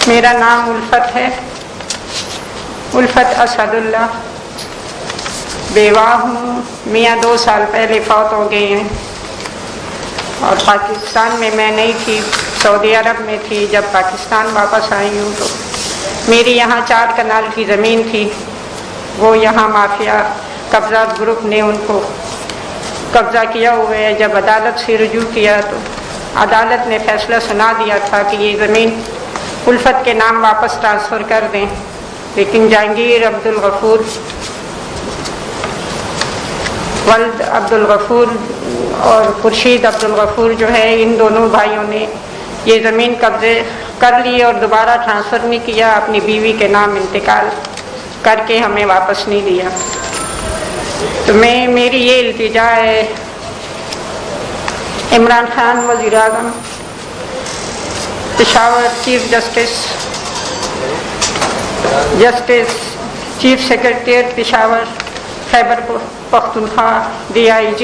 میرا نام الفت ہے، الفت اسد اللہ، بیوہ ہوں۔ میاں 2 سال پہلے فوت ہو گئے ہیں اور پاکستان میں نہیں تھی، سعودی عرب میں تھی۔ جب پاکستان واپس آئی ہوں تو میری یہاں 4 کنال کی زمین تھی، وہ یہاں مافیا قبضہ گروپ نے ان کو قبضہ کیا ہوا ہے۔ جب عدالت سے رجوع کیا تو عدالت نے فیصلہ سنا دیا تھا کہ یہ زمین الفت کے نام واپس ٹرانسفر کر دیں، لیکن جہانگیر عبدالغفور ولد عبدالغفور اور خورشید عبدالغفور جو ہے، ان دونوں بھائیوں نے یہ زمین قبضے کر لی اور دوبارہ ٹرانسفر نہیں کیا، اپنی بیوی کے نام انتقال کر کے ہمیں واپس نہیں دیا۔ تو میری یہ التجا ہے عمران خان وزیر اعظم، Peshawar chief justice chief secretariat Peshawar Khyber Pakhtunkhwa DIG،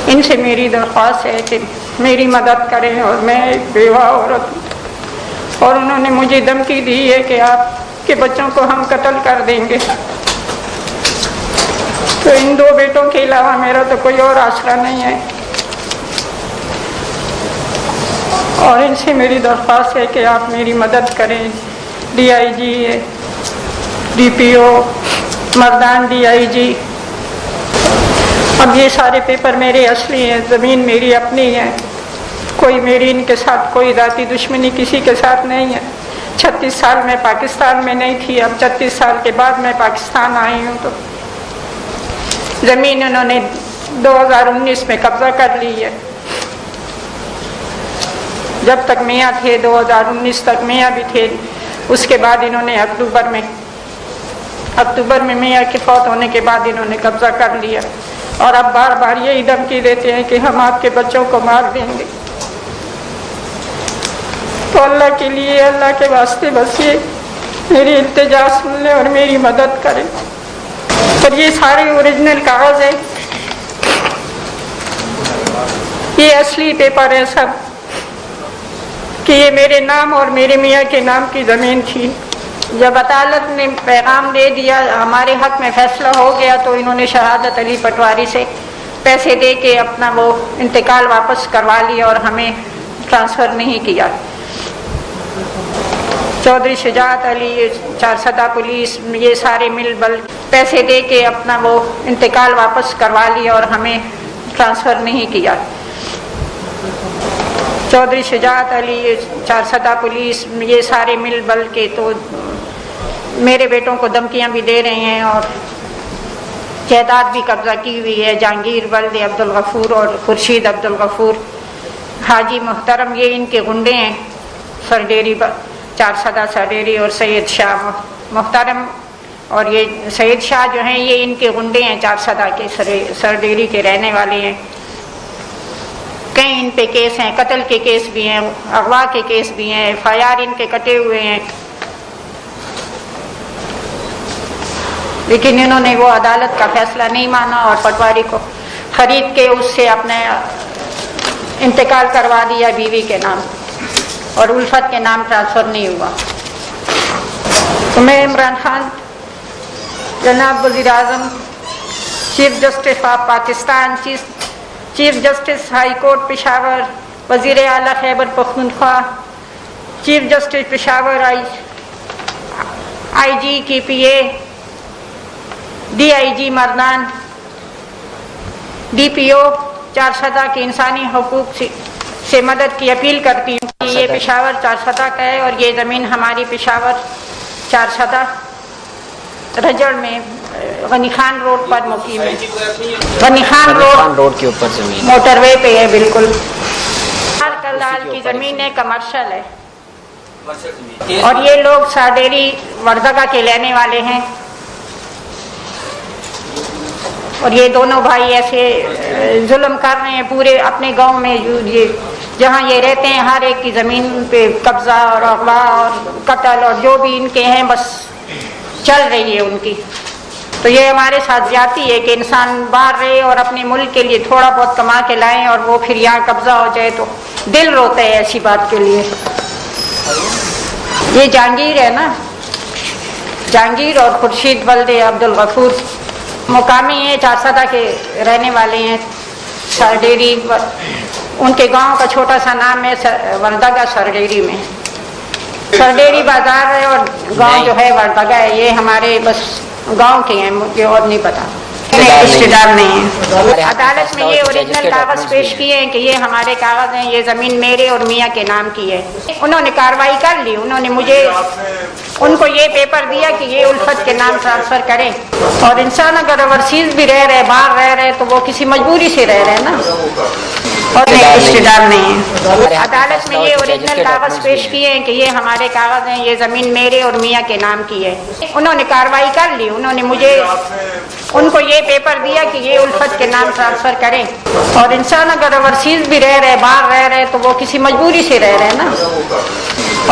ان سے میری درخواست ہے کہ میری مدد کریں۔ اور میں ایک بیوہ عورت ہوں اور انہوں نے مجھے دھمکی دی ہے کہ آپ کے بچوں کو ہم قتل کر دیں گے، تو ان 2 بیٹوں کے علاوہ میرا تو کوئی اور آسرا نہیں ہے، اور ان سے میری درخواست ہے کہ آپ میری مدد کریں۔ DIG DPO مردان DIG، اب یہ سارے پیپر میرے اصلی ہیں، زمین میری اپنی ہے، کوئی میری ان کے ساتھ کوئی ذاتی دشمنی کسی کے ساتھ نہیں ہے۔ 36 سال میں پاکستان میں نہیں تھی، اب 36 سال کے بعد میں پاکستان آئی ہوں تو زمین انہوں نے 2019 میں قبضہ کر لی ہے۔ جب تک میاں تھے 2019 تک میاں بھی تھے، اس کے بعد انہوں نے اکتوبر میں میاں کے فوت ہونے کے بعد انہوں نے قبضہ کر لیا، اور اب بار بار یہی دھمکی دیتے ہیں کہ ہم آپ کے بچوں کو مار دیں گے۔ تو اللہ کے لیے، اللہ کے واسطے بس یہ میری التجا سن لیں اور میری مدد کریں۔ اور یہ سارے اوریجنل کاغذ ہیں، یہ اصلی پیپر ہے سب، کہ یہ میرے نام اور میرے میاں کے نام کی زمین تھی۔ جب عدالت نے پیغام دے دیا، ہمارے حق میں فیصلہ ہو گیا، تو انہوں نے شہادت علی پٹواری سے پیسے دے کے اپنا وہ انتقال واپس کروا لیا اور ہمیں ٹرانسفر نہیں کیا۔ چودھری شجاعت علی، 4 پولیس، یہ سارے مل بل پیسے دے کے اپنا وہ انتقال واپس کروا لیا اور ہمیں ٹرانسفر نہیں کیا۔ چودھری شجاعت علی، 4 پولیس، یہ سارے مل بل کے تو میرے بیٹوں کو دھمکیاں بھی دے رہے ہیں اور جائیداد بھی قبضہ کی ہوئی ہے۔ جہانگیر ولد عبدالغفور اور خورشید عبدالغفور، حاجی محترم، یہ ان کے گنڈے ہیں، سرڈیری 4 سرڈیری، اور سید شاہ محترم، اور یہ سید شاہ جو ہیں یہ ان کے گنڈے ہیں، 4 کے سرڈیری کے رہنے والے ہیں۔ کئی ان پہ کیس ہیں، قتل کے کیس بھی ہیں، اغوا کے کیس بھی ہیں، FIR ان کے کٹے ہوئے ہیں، لیکن انہوں نے وہ عدالت کا فیصلہ نہیں مانا اور پٹواری کو خرید کے اس سے اپنے انتقال کروا دیا بیوی کے نام، اور الفت کے نام ٹرانسفر نہیں ہوا۔ تو میں عمران خان جناب وزیر اعظم، chief justice of Pakistan, chief justice high court Peshawar, وزیر اعلیٰ Khyber Pakhtunkhwa, chief justice Peshawar, IG KPA، DIG Mardan, DPO 4 کی انسانی حقوق سے مدد کی اپیل کرتی ہوں۔ یہ پشاور 4 کا ہے اور یہ زمین ہماری پشاور 4 رجڑ میں غنی خان روڈ پر مقیم ہے، غنی خان روڈ کے اوپر زمین موٹر وے پہ ہے بالکل۔ کلال کی زمین ہے، کمرشل ہے، اور یہ لوگ ساڈیری وردگا کے لینے والے ہیں، اور یہ دونوں بھائی ایسے ظلم کر رہے ہیں پورے اپنے گاؤں میں، جہاں یہ رہتے ہیں ہر ایک کی زمین پہ قبضہ اور اغوا اور قتل اور جو بھی ان کے ہیں بس چل رہی ہے ان کی۔ تو یہ ہمارے ساتھ زیادتی ہے کہ انسان باہر رہے اور اپنے ملک کے لیے تھوڑا بہت کما کے لائیں اور وہ پھر یہاں قبضہ ہو جائے تو دل روتا ہے ایسی بات کے لیے۔ یہ جہانگیر ہے نا، جہانگیر اور خورشید ولد عبدالغفور مقامی ہیں، چارسدہ کے رہنے والے ہیں، سرڈیری، ان کے گاؤں کا چھوٹا سا نام ہے وردگا سرڈیری میں، سرڈیری بازار ہے اور گاؤں جو ہے وردگا ہے۔ یہ ہمارے بس گاؤں کے ہیں، مجھے اور نہیں پتا، رشتے دار نہیں ہیں۔ عدالت میں یہ اوریجنل کاغذ پیش کیے ہیں کہ یہ ہمارے کاغذ ہیں، یہ زمین میرے اور میاں کے نام کی ہے۔ انہوں نے کارروائی کر لی، انہوں نے مجھے ان کو یہ پیپر دیا کہ یہ الفت کے نام ٹرانسفر کریں، اور انسان اگر اوورسیز بھی رہ رہے، باہر رہ رہے، تو وہ کسی مجبوری سے رہ رہے نا، اور رشتے دار نہیں ہیں۔ عدالت میں یہ اوریجنل کاغذ پیش کیے ہیں کہ یہ ہمارے کاغذ ہیں، یہ زمین میرے اور میاں کے نام کی ہے۔ انہوں نے کارروائی کر لی، انہوں نے مجھے ان کو یہ پیپر دیا کہ یہ الفت کے نام ٹرانسفر کریں، اور انسان اگر اوورسیز بھی رہ رہے، باہر رہ رہے، تو وہ کسی مجبوری سے رہ رہے نا،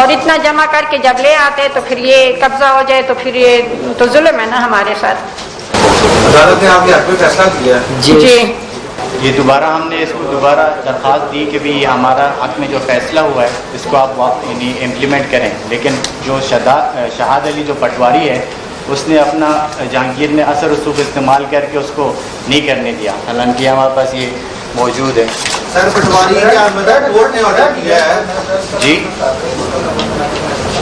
اور اتنا جمع کر کے جب لے آتے تو پھر یہ قبضہ ہو جائے تو پھر یہ تو ظلم ہے نا ہمارے ساتھ۔ عدالت نے آپ کے حق میں فیصلہ کیا ہے؟ جی یہ دوبارہ ہم نے اس کو دوبارہ درخواست دی کہ بھی ہمارا حق میں جو فیصلہ ہوا ہے اس کو آپ یعنی امپلیمنٹ کریں، لیکن جو شہاد علی جو پٹواری ہے اس نے اپنا جہانگیر نے اثر رسوخ استعمال کر کے اس کو نہیں کرنے دیا، حالانکہ ہمارے پاس یہ موجود ہے۔ سر پٹواری کیا مطلب کورٹ نے آرڈر کیا ہے؟ جی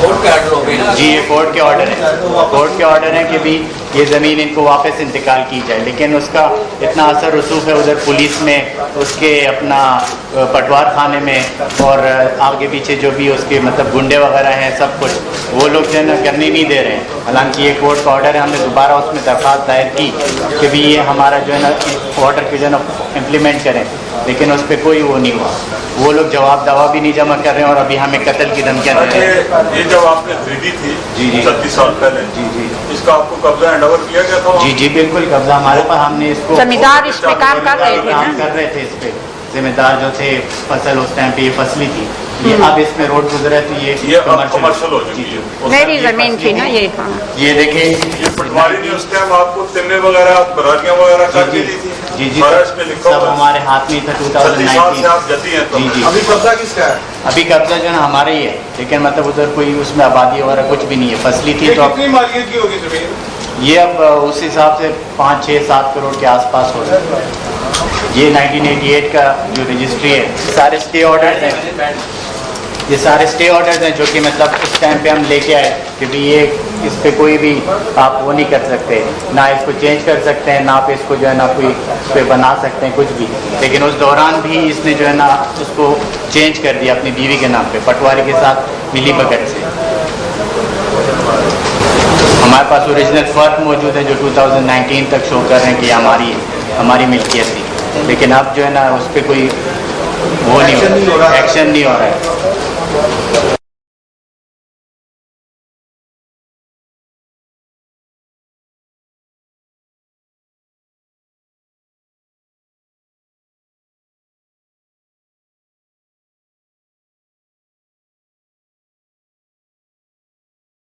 کورٹ کے آرڈر ہو گئے نا؟ جی یہ کورٹ کے آرڈر ہے، کورٹ کے آرڈر ہے کہ بھی یہ زمین ان کو واپس انتقال کی جائے، لیکن اس کا اتنا اثر رسوخ ہے ادھر پولیس میں، اس کے اپنا پٹوار خانے میں، اور آگے پیچھے جو بھی اس کے مطلب گنڈے وغیرہ ہیں، سب کچھ وہ لوگ جو ہے نا کرنے نہیں دے رہے ہیں۔ حالانکہ یہ کورٹ کا آرڈر ہے، ہم نے دوبارہ اس میں درخواست دائر کی کہ بھی یہ ہمارا جو ہے نا آرڈر کو جو ہے نا امپلیمنٹ کریں، لیکن اس پہ کوئی وہ نہیں ہوا۔ وہ لوگ جواب دوا بھی نہیں جمع کر رہے ہیں اور ابھی ہمیں قتل کی دھمکیاں دے رہے ہیں۔ یہ جب آپ نے خریدی تھی جی 36 سال پہلے، اس کا آپ کو قبضہ ہینڈ اوور کیا گیا تھا؟ جی بالکل قبضہ ہمارے پاس، ہم نے اس کو زمیندار اس پہ کام کر رہے تھے نا، کام کر رہے تھے اس پہ، ذمہ دار جو تھے، فصل اس ٹائم پہ یہ فصلی تھی، یہ اب اس میں روڈ گزرا ہے تو یہ کمرشل ہو چکی ہے۔ میری زمین تھی نا یہ۔ یہ دیکھیں یہ پٹواری نے اس ٹائم آپ کو تمے وغیرہ براریاں وغیرہ کر دی تھی؟ جی سارا اس میں لکھا سب ہوا ہے۔ ہمارے ہاتھ میں تھا 36 سال سے 2019۔ آپ جتی ہیں تو جی ابھی قبضہ کس کا ہے؟ ابھی قبضہ جو ہے نا ہمارا ہی ہے، لیکن مطلب ادھر کوئی اس میں آبادی وغیرہ کچھ بھی نہیں ہے، فصلی تھی تو کتنی مالیت کی ہوگی زمین؟ یہ اب اس حساب سے 5 6 7 کروڑ کے آس پاس ہو سکتا ہے۔ یہ 1988 کا جو رجسٹری ہے، سارے اسٹے آرڈرز ہیں، یہ سارے اسٹے آرڈرز ہیں جو کہ مطلب اس ٹائم پہ ہم لے کے آئے کہ بھی یہ اس پہ کوئی بھی آپ وہ نہیں کر سکتے، نہ اس کو چینج کر سکتے ہیں، نہ آپ اس کو جو ہے نا کوئی اس پہ بنا سکتے ہیں کچھ بھی، لیکن اس دوران بھی اس نے جو ہے نا اس کو چینج کر دیا اپنی بیوی کے نام پہ، پٹواری کے ساتھ ملی بھگت سے۔ ہمارے پاس اوریجنل فرق موجود ہے جو 2019 تک شو کر رہے ہیں کہ یہ ہماری ملکیت تھی، لیکن اب جو ہے نا اس پہ کوئی وہ نہیں ہو رہا، ایکشن نہیں ہو رہا ہے۔